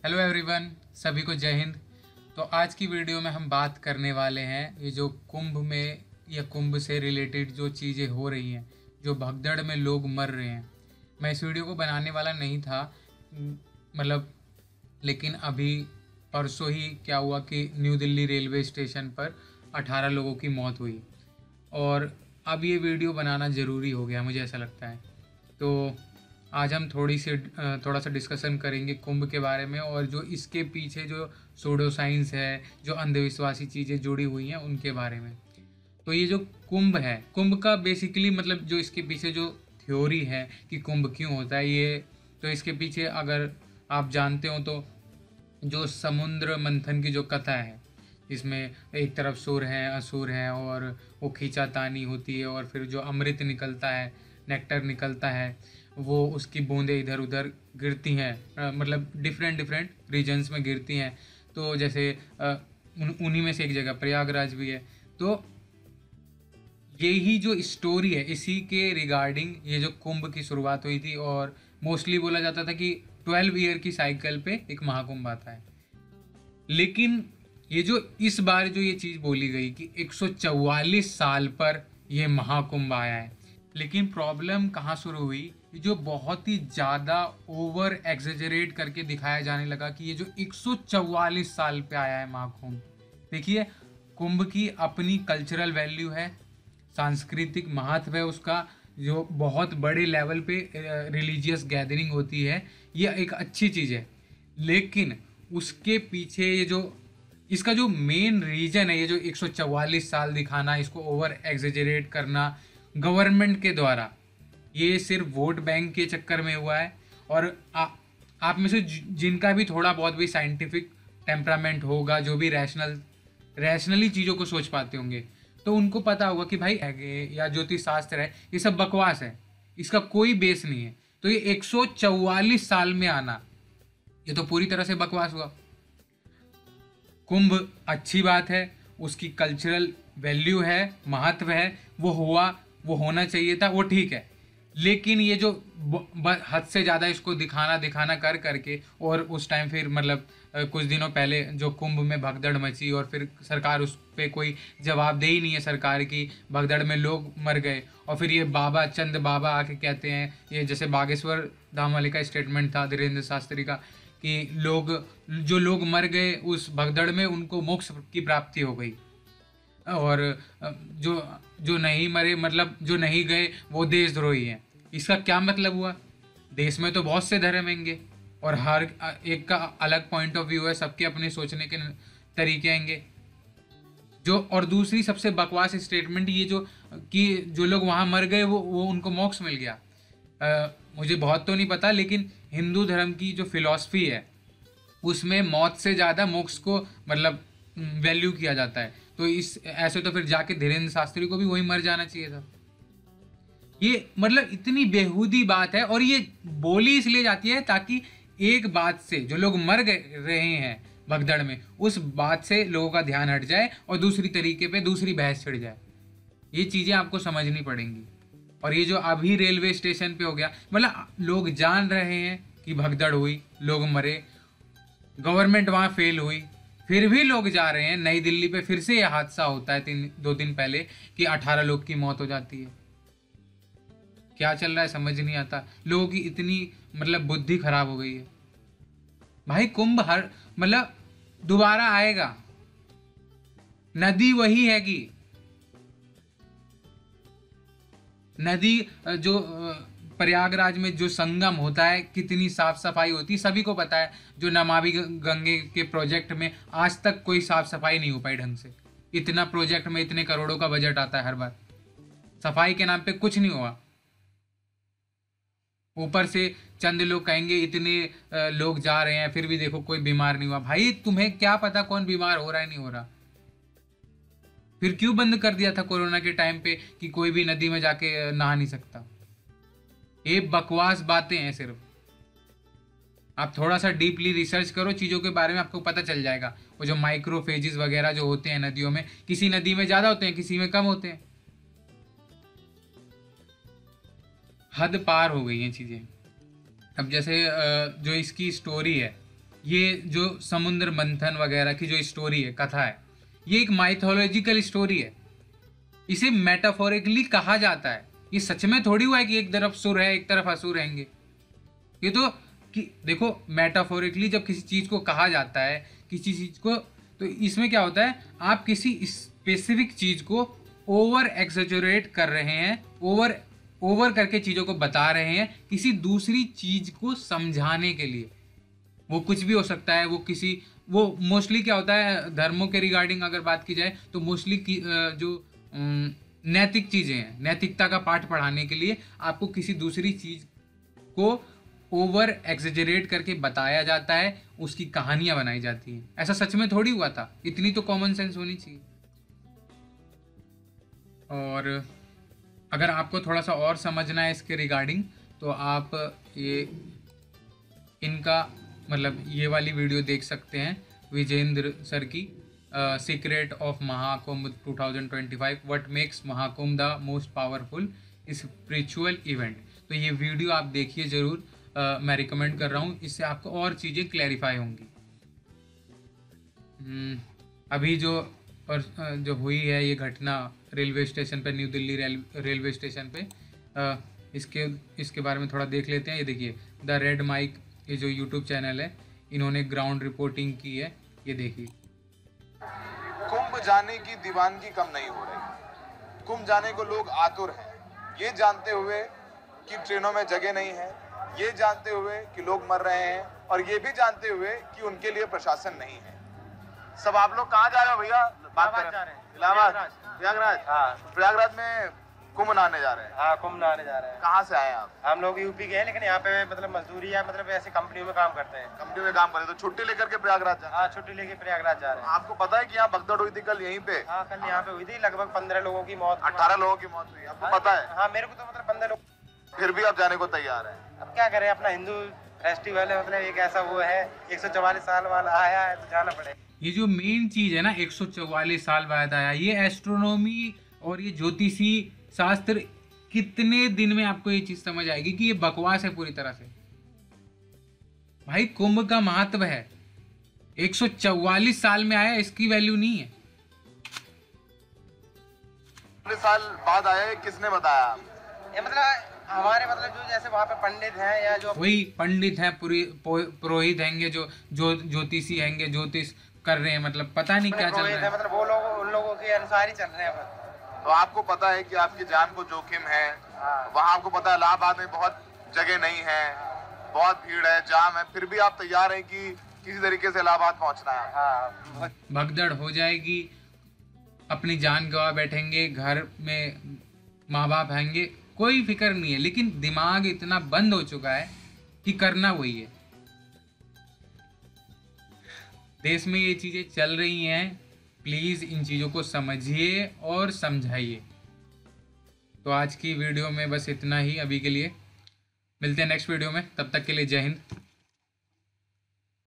Hello everyone, सभी को जय हिंद। तो आज की वीडियो में हम बात करने वाले हैं ये जो कुंभ में या कुंभ से रिलेटेड जो चीज़ें हो रही हैं, जो भगदड़ में लोग मर रहे हैं। मैं इस वीडियो को बनाने वाला नहीं था, मतलब लेकिन अभी परसों ही क्या हुआ कि न्यू दिल्ली रेलवे स्टेशन पर 18 लोगों की मौत हुई और अब ये वीडियो बनाना ज़रूरी हो गया, मुझे ऐसा लगता है। तो आज हम थोड़ा सा डिस्कशन करेंगे कुंभ के बारे में और जो इसके पीछे जो सूडो साइंस है, जो अंधविश्वासी चीज़ें जुड़ी हुई हैं उनके बारे में। तो ये जो कुंभ है, कुंभ का बेसिकली मतलब जो इसके पीछे जो थ्योरी है कि कुंभ क्यों होता है, ये तो इसके पीछे अगर आप जानते हो तो जो समुद्र मंथन की जो कथा है, जिसमें एक तरफ सुर हैं असुर हैं और वो खींचातानी होती है और फिर जो अमृत निकलता है, नेक्टर निकलता है, वो उसकी बूंदें इधर उधर गिरती हैं, मतलब डिफरेंट डिफरेंट रीजन्स में गिरती हैं। तो जैसे उन्हीं में से एक जगह प्रयागराज भी है। तो यही जो स्टोरी है, इसी के रिगार्डिंग ये जो कुंभ की शुरुआत हुई थी और मोस्टली बोला जाता था कि 12 ईयर की साइकिल पे एक महाकुंभ आता है। लेकिन ये जो इस बार जो ये चीज़ बोली गई कि 144 साल पर ये महाकुंभ आया है, लेकिन प्रॉब्लम कहाँ शुरू हुई, ये जो बहुत ही ज़्यादा ओवर एग्जेजरेट करके दिखाया जाने लगा कि ये जो 144 साल पे आया है महाकुंभ। देखिए, कुंभ की अपनी कल्चरल वैल्यू है, सांस्कृतिक महत्व है उसका, जो बहुत बड़े लेवल पे रिलीजियस गैदरिंग होती है, ये एक अच्छी चीज़ है। लेकिन उसके पीछे ये जो इसका जो मेन रीजन है, ये जो 144 साल दिखाना, इसको ओवर एग्जेजरेट करना गवर्नमेंट के द्वारा, ये सिर्फ वोट बैंक के चक्कर में हुआ है। और आप में से जिनका भी थोड़ा बहुत भी साइंटिफिक टेम्परामेंट होगा, जो भी रैशनली चीज़ों को सोच पाते होंगे, तो उनको पता होगा कि भाई या ज्योतिष शास्त्र है, ये सब बकवास है, इसका कोई बेस नहीं है। तो ये 144 साल में आना, ये तो पूरी तरह से बकवास हुआ। कुंभ अच्छी बात है, उसकी कल्चरल वैल्यू है, महत्व है, वो हुआ, वो होना चाहिए था, वो ठीक है। लेकिन ये जो हद से ज़्यादा इसको दिखाना दिखाना कर करके, और उस टाइम फिर मतलब कुछ दिनों पहले जो कुंभ में भगदड़ मची और फिर सरकार उस पर कोई जवाबदेही नहीं है, सरकार की भगदड़ में लोग मर गए। और फिर ये बाबा चंद बाबा आके कहते हैं, ये जैसे बागेश्वर धाम वाले का स्टेटमेंट था धीरेन्द्र शास्त्री का, कि जो लोग मर गए उस भगदड़ में उनको मोक्ष की प्राप्ति हो गई, और जो जो नहीं मरे, मतलब जो नहीं गए, वो देशद्रोही हैं। इसका क्या मतलब हुआ? देश में तो बहुत से धर्म होंगे और हर एक का अलग पॉइंट ऑफ व्यू है, सबके अपने सोचने के तरीके आएंगे। जो और दूसरी सबसे बकवास स्टेटमेंट ये जो कि जो लोग वहाँ मर गए वो उनको मोक्ष मिल गया। मुझे बहुत तो नहीं पता, लेकिन हिंदू धर्म की जो फिलॉसफी है उसमें मौत से ज़्यादा मोक्ष को मतलब वैल्यू किया जाता है। तो इस ऐसे तो फिर जाके धीरेन्द्र शास्त्री को भी वही मर जाना चाहिए था। ये मतलब इतनी बेहूदी बात है, और ये बोली इसलिए जाती है ताकि एक बात से जो लोग मर गए रहे हैं भगदड़ में, उस बात से लोगों का ध्यान हट जाए और दूसरी तरीके पे दूसरी बहस छिड़ जाए। ये चीज़ें आपको समझनी पड़ेंगी। और ये जो अभी रेलवे स्टेशन पे हो गया, मतलब लोग जान रहे हैं कि भगदड़ हुई, लोग मरे, गवर्नमेंट वहाँ फेल हुई, फिर भी लोग जा रहे हैं। नई दिल्ली पे फिर से यह हादसा होता है 2 दिन पहले कि 18 लोग की मौत हो जाती है। क्या चल रहा है समझ नहीं आता। लोगों की इतनी मतलब बुद्धि खराब हो गई है। भाई कुंभ हर मतलब दोबारा आएगा, नदी वही है कि नदी जो प्रयागराज में जो संगम होता है, कितनी साफ सफाई होती है सभी को पता है। जो नमामि गंगे के प्रोजेक्ट में आज तक कोई साफ सफाई नहीं हो पाई ढंग से। इतना प्रोजेक्ट में इतने करोड़ों का बजट आता है हर बार, सफाई के नाम पे कुछ नहीं हुआ। ऊपर से चंद लोग कहेंगे इतने लोग जा रहे हैं फिर भी देखो कोई बीमार नहीं हुआ। भाई तुम्हें क्या पता कौन बीमार हो रहा है नहीं हो रहा? फिर क्यों बंद कर दिया था कोरोना के टाइम पे कि कोई भी नदी में जाके नहा नहीं सकता? ये बकवास बातें हैं सिर्फ। आप थोड़ा सा डीपली रिसर्च करो चीज़ों के बारे में, आपको पता चल जाएगा। वो जो माइक्रोफेजिस वगैरह जो होते हैं नदियों में, किसी नदी में ज़्यादा होते हैं, किसी में कम होते हैं। हद पार हो गई हैं चीज़ें। अब जैसे जो इसकी स्टोरी है, ये जो समुद्र मंथन वगैरह की जो स्टोरी है, कथा है, ये एक माइथोलॉजिकल स्टोरी है। इसे मेटाफोरिकली कहा जाता है। ये सच में थोड़ी हुआ है कि एक तरफ सुर है एक तरफ असुर रहेंगे। ये तो कि देखो, मेटाफोरिकली जब किसी चीज़ को कहा जाता है, किसी चीज़ को, तो इसमें क्या होता है, आप किसी स्पेसिफिक चीज़ को ओवर एक्सेजरेट कर रहे हैं, ओवर करके चीज़ों को बता रहे हैं किसी दूसरी चीज़ को समझाने के लिए। वो कुछ भी हो सकता है, वो मोस्टली क्या होता है, धर्मों के रिगार्डिंग अगर बात की जाए तो मोस्टली जो नैतिक चीज़ें हैं, नैतिकता का पाठ पढ़ाने के लिए आपको किसी दूसरी चीज़ को ओवर एक्सेजरेट करके बताया जाता है, उसकी कहानियां बनाई जाती हैं। ऐसा सच में थोड़ी हुआ था, इतनी तो कॉमन सेंस होनी चाहिए। और अगर आपको थोड़ा सा और समझना है इसके रिगार्डिंग, तो आप ये इनका मतलब ये वाली वीडियो देख सकते हैं, विजेंद्र सर की secret of Mahakumbh 2025, what makes Mahakumbh the most powerful spiritual event. तो ये वीडियो आप देखिए ज़रूर, मैं रिकमेंड कर रहा हूँ, इससे आपको और चीज़ें क्लैरिफाई होंगी। अभी जो हुई है ये घटना रेलवे स्टेशन पे, न्यू दिल्ली रेलवे स्टेशन पे, इसके बारे में थोड़ा देख लेते हैं। ये देखिए, द रेड माइक, ये जो यूट्यूब चैनल है, इन्होंने ग्राउंड रिपोर्टिंग की है। ये देखिए, कुंभ जाने की दीवानगी कम नहीं हो रही। कुंभ जाने को लोग आतुर हैं, ये जानते हुए कि ट्रेनों में जगह नहीं है, ये जानते हुए कि लोग मर रहे हैं, और ये भी जानते हुए कि उनके लिए प्रशासन नहीं है। सब आप लोग कहाँ जा रहे हो भैया? बात कर रहे हैं इलाहाबाद, प्रयागराज। हाँ, प्रयागराज में कुंभ नहाने जा रहे हैं। हाँ, कुंभ नहाने जा रहे हैं। कहाँ से आए आप? हम लोग यूपी के हैं, लेकिन यहाँ पे मतलब मजदूरी या मतलब ऐसे कंपनी में काम करते हैं। कंपनी में काम करते, तो छुट्टी लेकर के प्रयागराज जा? हाँ, छुट्टी लेके प्रयागराज जा रहे हैं। आपको पता है कि यहाँ भगदड़ हुई थी कल यहीं पे? हाँ, कल यहाँ पे हुई थी, लगभग 15 लोगों की मौत, 18 लोगों की मौत हुई, आपको पता है? हाँ, मेरे को तो मतलब 15 लोग। फिर भी आप जाने को तैयार हैं? अब क्या करें, अपना हिंदू फेस्टिवल है, मतलब एक ऐसा वो है, 144 साल वाला आया है तो जाना पड़ेगा। ये जो मेन चीज़ है ना, 144 साल बाद आया, ये एस्ट्रोनॉमी और ये ज्योतिषी शास्त्र, कितने दिन में आपको ये चीज़ समझ आएगी कि ये बकवास है पूरी तरह से। भाई, कुंभ का महत्व है, 144 साल में आया, इसकी वैल्यू नहीं है। 40 साल बाद आया, किसने बताया? ये मतलब हमारे मतलब जो जैसे वहाँ पे पंडित हैं, या जो वही पंडित हैं, पुरोहित हैंगे, जो ज्योतिषी हैंगे, ज्योतिष कर रहे हैं, मतलब पता नहीं क्या चल रहा है, मतलब वो लोग उन लोगों के अनुसार ही चल रहे हैं। तो आपको पता है कि आपकी जान को जोखिम है। वहाँ आपको पता है इलाहाबाद में बहुत जगह नहीं है, बहुत भीड़ है, जाम है, फिर भी आप तैयार हैं कि किसी तरीके से इलाहाबाद पहुँचना है। भगदड़ हो जाएगी, अपनी जान गंवा बैठेंगे, घर में माँ बाप आएंगे, कोई फिक्र नहीं है, लेकिन दिमाग इतना बंद हो चुका है कि करना वही है। देश में ये चीज़ें चल रही हैं, प्लीज़ इन चीज़ों को समझिए और समझाइए। तो आज की वीडियो में बस इतना ही अभी के लिए, मिलते हैं नेक्स्ट वीडियो में, तब तक के लिए जय हिंद।